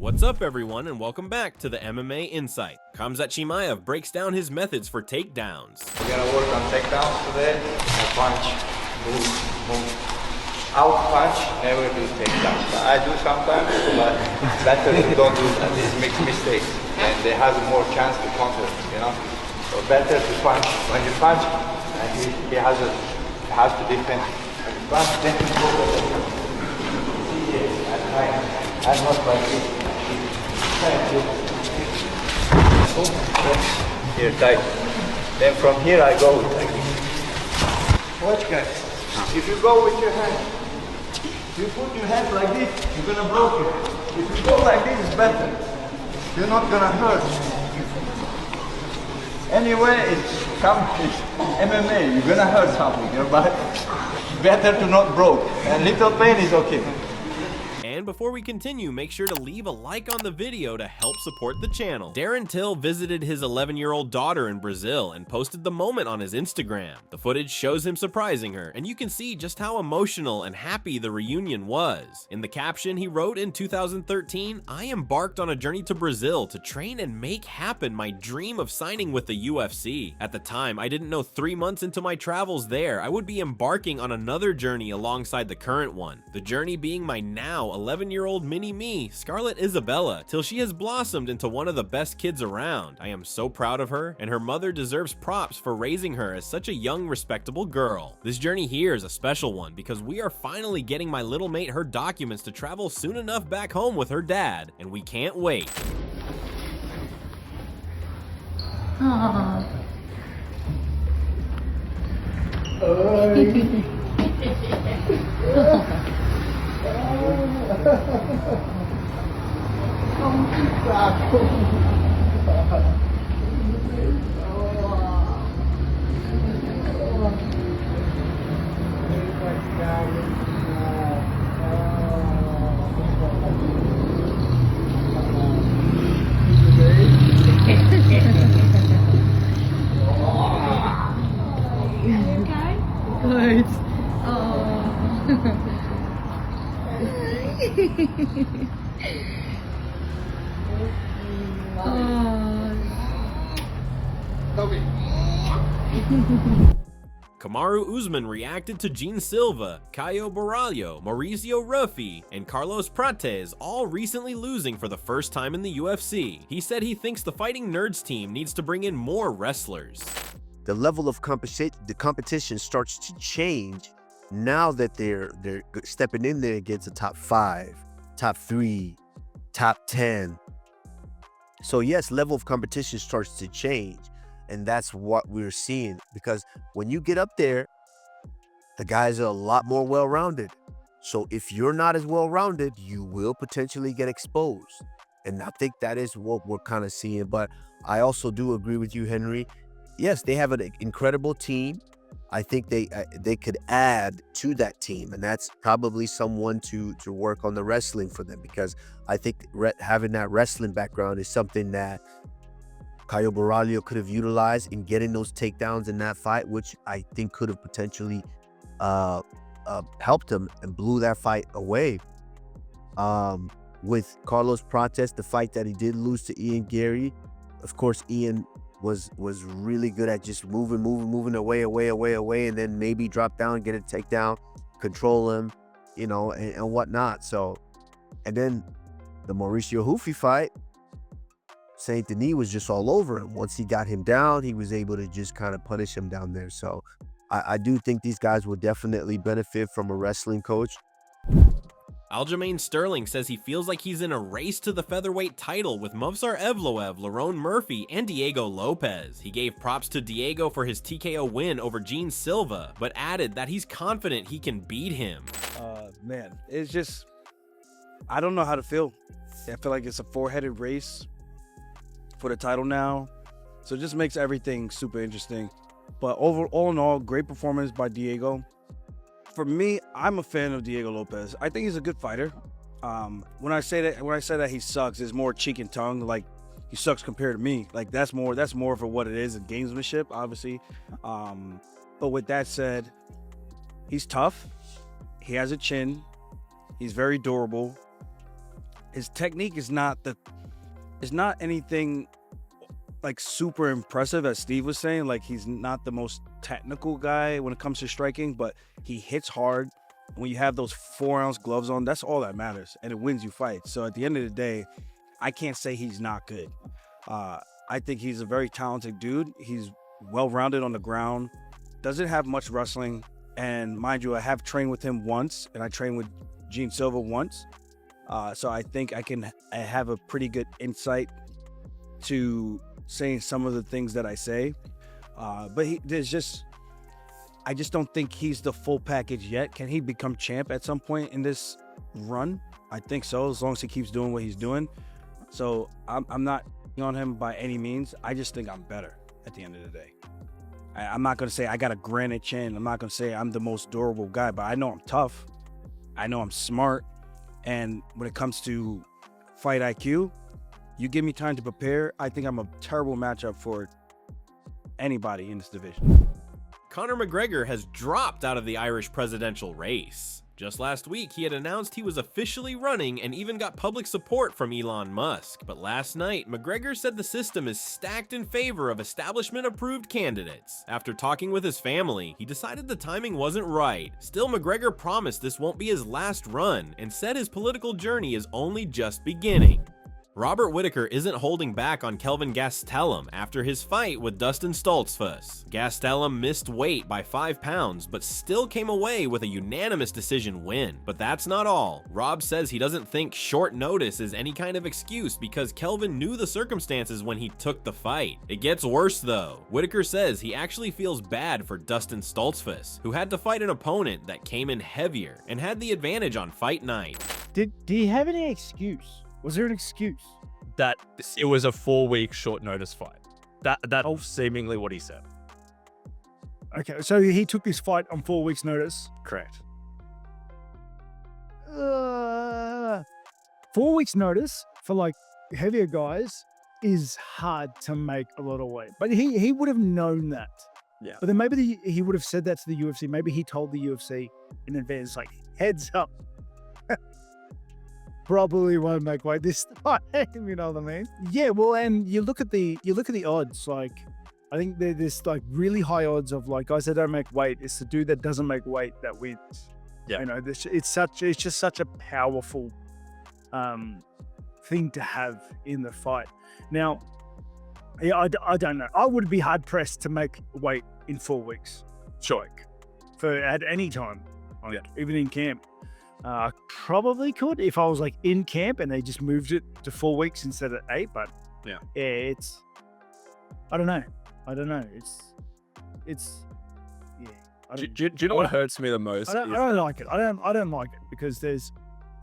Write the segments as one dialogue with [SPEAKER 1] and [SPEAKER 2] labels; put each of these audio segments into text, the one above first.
[SPEAKER 1] What's up, everyone, and welcome back to the MMA Insight. Khamzat Chimaev breaks down his methods for takedowns.
[SPEAKER 2] We're gonna work on takedowns today. I punch, move, out punch, never do takedowns. I do sometimes, but better to don't do that. These make mistakes, and they have more chance to counter, you know? So better to punch. When you punch, and he has to defend. When you punch, then you go I'm not like this. Here, tight. Then from here I go like this. Watch, guys. If you go with your hand, you put your hand like this, you're gonna block it. If you go like this, it's better. You're not gonna hurt. Anyway, it's MMA. You're gonna hurt something, your body. Better to not broke. And little pain is okay.
[SPEAKER 1] And before we continue, make sure to leave a like on the video to help support the channel. Darren Till visited his 11-year-old daughter in Brazil and posted the moment on his Instagram. The footage shows him surprising her, and you can see just how emotional and happy the reunion was. In the caption, he wrote, in 2013, I embarked on a journey to Brazil to train and make happen my dream of signing with the UFC. At the time, I didn't know 3 months into my travels there, I would be embarking on another journey alongside the current one. The journey being my now 11-year-old mini-me, Scarlett Isabella, till she has blossomed into one of the best kids around. I am so proud of her, and her mother deserves props for raising her as such a young, respectable girl. This journey here is a special one because we are finally getting my little mate her documents to travel soon enough back home with her dad, and we can't wait. Kamaru Usman reacted to Jean Silva, Caio Borralho, Mauricio Ruffi, and Carlos Prates all recently losing for the first time in the UFC. He said he thinks the Fighting Nerds team needs to bring in more wrestlers.
[SPEAKER 3] The level of competition starts to change now that they're stepping in there against the top 5, top 3, top 10. So yes, level of competition starts to change. And that's what we're seeing, because when you get up there, the guys are a lot more well-rounded. So if you're not as well-rounded, you will potentially get exposed. And I think that is what we're kind of seeing. But I also do agree with you, Henry. Yes, they have an incredible team. I think they could add to that team, and that's probably someone to work on the wrestling for them, because I think having that wrestling background is something that Caio Borralho could have utilized in getting those takedowns in that fight, which I think could have potentially helped him and blew that fight away. With Carlos Prates, the fight that he did lose to Ian Gary, of course, Ian was really good at just moving away, and then maybe drop down, get a takedown, control him, you know, and whatnot. So, and then the Mauricio Ruffi fight, Saint Denis was just all over him. Once he got him down, he was able to just kind of punish him down there. So I do think these guys will definitely benefit from a wrestling coach.
[SPEAKER 1] Aljamain Sterling says he feels like he's in a race to the featherweight title with Movsar Evloev, Lerone Murphy, and Diego Lopes. He gave props to Diego for his TKO win over Jean Silva, but added that he's confident he can beat him.
[SPEAKER 4] Man, it's just, I don't know how to feel. I feel like it's a four-headed race for the title now, so it just makes everything super interesting. But all in all, great performance by Diego. For me, I'm a fan of Diego Lopes. I think he's a good fighter. When I say that he sucks, it's more cheek and tongue. Like, he sucks compared to me. Like, that's more for what it is, in gamesmanship, obviously. But with that said, he's tough. He has a chin. He's very durable. his technique is not anything like super impressive, as Steve was saying. Like, he's not the most technical guy when it comes to striking, but he hits hard. When you have those 4-ounce gloves on, that's all that matters, and it wins you fights. So at the end of the day, I can't say he's not good. I think he's a very talented dude. He's well-rounded on the ground, doesn't have much wrestling, and mind you, I have trained with him once, and I trained with Jean Silva once. So I think I have a pretty good insight to saying some of the things that I say. But I just don't think he's the full package yet. Can he become champ at some point in this run? I think so, as long as he keeps doing what he's doing. So I'm not on him by any means. I just think I'm better at the end of the day. I'm not going to say I got a granite chin. I'm not going to say I'm the most durable guy, but I know I'm tough. I know I'm smart. And when it comes to fight IQ, you give me time to prepare, I think I'm a terrible matchup for anybody in this division.
[SPEAKER 1] Conor McGregor has dropped out of the Irish presidential race. Just last week, he had announced he was officially running and even got public support from Elon Musk. But last night, McGregor said the system is stacked in favor of establishment-approved candidates. After talking with his family, he decided the timing wasn't right. Still, McGregor promised this won't be his last run and said his political journey is only just beginning. Robert Whittaker isn't holding back on Kelvin Gastelum after his fight with Dustin Stoltzfus. Gastelum missed weight by 5 pounds, but still came away with a unanimous decision win. But that's not all. Rob says he doesn't think short notice is any kind of excuse because Kelvin knew the circumstances when he took the fight. It gets worse though. Whittaker says he actually feels bad for Dustin Stoltzfus, who had to fight an opponent that came in heavier and had the advantage on fight night.
[SPEAKER 5] Did he have any excuse? Was there an excuse?
[SPEAKER 6] That it was a 4-week short notice fight. That seemingly what he said.
[SPEAKER 5] Okay, so he took this fight on 4 weeks' notice.
[SPEAKER 6] Correct.
[SPEAKER 5] 4 weeks' notice for like heavier guys is hard to make a lot of weight. But he would have known that.
[SPEAKER 6] Yeah.
[SPEAKER 5] But then maybe he would have said that to the UFC. Maybe he told the UFC in advance, like, heads up. Probably won't make weight this time, you know what I mean? Yeah, well, and you look at the odds. Like, I think there's like really high odds of like guys that don't make weight. It's the dude that doesn't make weight that wins.
[SPEAKER 6] Yeah,
[SPEAKER 5] you know, it's just such a powerful thing to have in the fight. Now, yeah, I don't know. I would be hard pressed to make weight in 4 weeks.
[SPEAKER 6] Sure.
[SPEAKER 5] For at any time, like, even in camp. I probably could if I was like in camp and they just moved it to 4 weeks instead of 8, but yeah, it's, I don't know. It's yeah.
[SPEAKER 6] Do you know what hurts me the most?
[SPEAKER 5] I don't like it. I don't like it because there's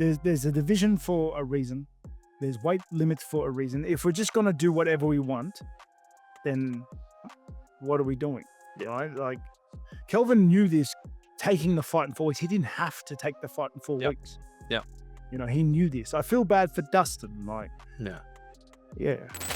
[SPEAKER 5] a division for a reason. There's weight limits for a reason. If we're just gonna do whatever we want, then what are we doing? Right? Like, Kelvin knew this. Taking the fight in 4 weeks, he didn't have to take the fight in 4 weeks.
[SPEAKER 6] Yeah,
[SPEAKER 5] you know, he knew this. I feel bad for Dustin. Like, yeah.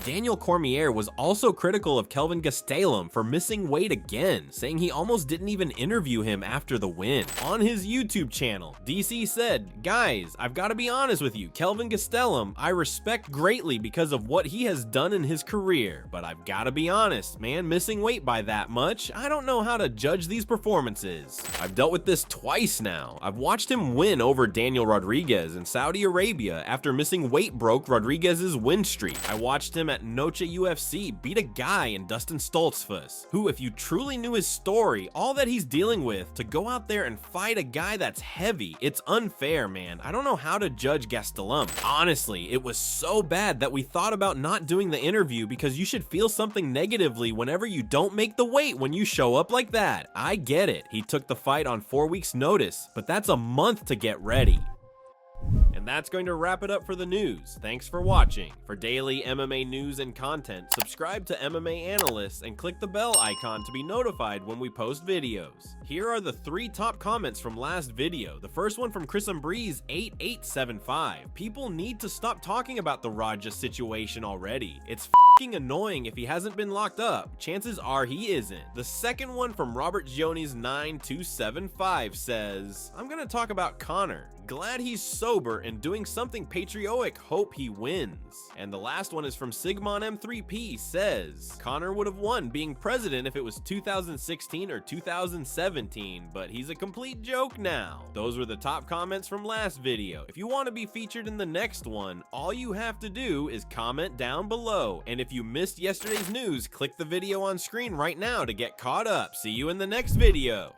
[SPEAKER 1] Daniel Cormier was also critical of Kelvin Gastelum for missing weight again, saying he almost didn't even interview him after the win. On his YouTube channel, DC said, "Guys, I've got to be honest with you, Kelvin Gastelum, I respect greatly because of what he has done in his career, but I've got to be honest, man, missing weight by that much, I don't know how to judge these performances. I've dealt with this twice now. I've watched him win over Daniel Rodriguez in Saudi Arabia after missing weight broke Rodriguez's win streak. I watched him at Noche UFC beat a guy in Dustin Stoltzfus, who, if you truly knew his story, all that he's dealing with, to go out there and fight a guy that's heavy, it's unfair, man. I don't know how to judge Gastelum. Honestly, it was so bad that we thought about not doing the interview because you should feel something negatively whenever you don't make the weight when you show up like that. I get it. He took the fight on 4 weeks' notice, but that's a month to get ready." And that's going to wrap it up for the news. Thanks for watching. For daily MMA news and content, subscribe to MMA Analysts and click the bell icon to be notified when we post videos. Here are the 3 top comments from last video. The first one from Chris Breeze 8875. People need to stop talking about the Raja situation already. It's f***ing annoying if he hasn't been locked up. Chances are he isn't. The second one from Robert Jonies 9275 says, I'm gonna talk about Conor. Glad he's sober and doing something patriotic. Hope he wins. And the last one is from Sigmon M3P, says, Conor would have won being president if it was 2016 or 2017, but he's a complete joke now. Those were the top comments from last video. If you want to be featured in the next one, all you have to do is comment down below. And if you missed yesterday's news, click the video on screen right now to get caught up. See you in the next video.